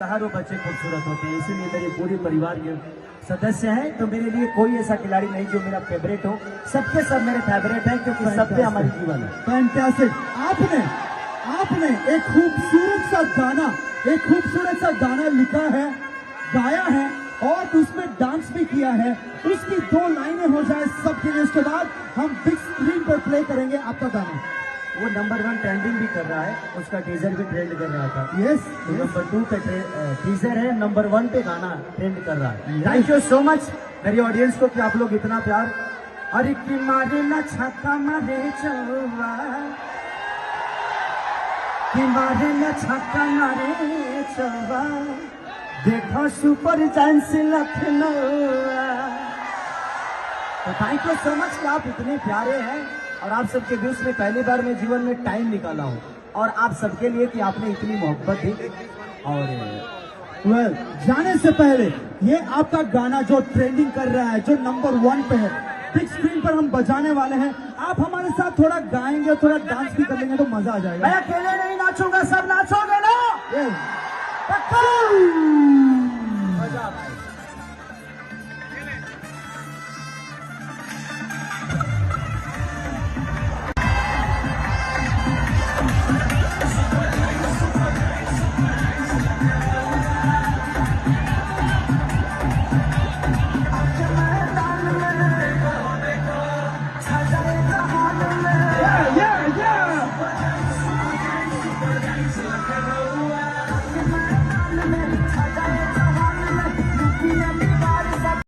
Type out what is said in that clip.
हजारों बच्चे खूबसूरत होते हैं, इसीलिए मेरे पूरे परिवार के सदस्य हैं। तो मेरे लिए कोई ऐसा खिलाड़ी नहीं जो मेरा फेवरेट हो, सबके सब मेरे फेवरेट हैं क्योंकि सब पे हमारी जीवन है। फैंटास्टिक। आपने एक खूबसूरत सा गाना लिखा है, गाया है और उसमें डांस भी किया है। उसकी 2 लाइनें हो जाए सबके लिए, उसके बाद हम बिग स्क्रीन पर प्ले करेंगे आपका गाना। वो नंबर 1 ट्रेंडिंग भी कर रहा है, उसका टीजर भी ट्रेंड कर रहा था। यस, नंबर 2 पे टीजर है, नंबर 1 पे गाना ट्रेंड कर रहा है। थैंक यू सो मच मेरी ऑडियंस को कि आप लोग इतना प्यार। अरे कि मारे ना छक्का मारे चौवा, कि मारे ना छक्का मारे चौवा, देखो सुपर चांस लखनऊ। तो थैंक यू सो मच कि आप इतने प्यारे हैं और आप सबके बीच में पहली बार मैं जीवन में टाइम निकाला हूँ और आप सबके लिए कि आपने इतनी मोहब्बत दी। और जाने से पहले ये आपका गाना जो ट्रेंडिंग कर रहा है, जो नंबर 1 पे है, बिग स्क्रीन पर हम बजाने वाले हैं। आप हमारे साथ थोड़ा गाएंगे, थोड़ा डांस भी कर लेंगे तो मजा आ जाएगा। मैं अकेले नहीं नाचूंगा, सब नाचोगे ना? ये पक्का? मजा आता है।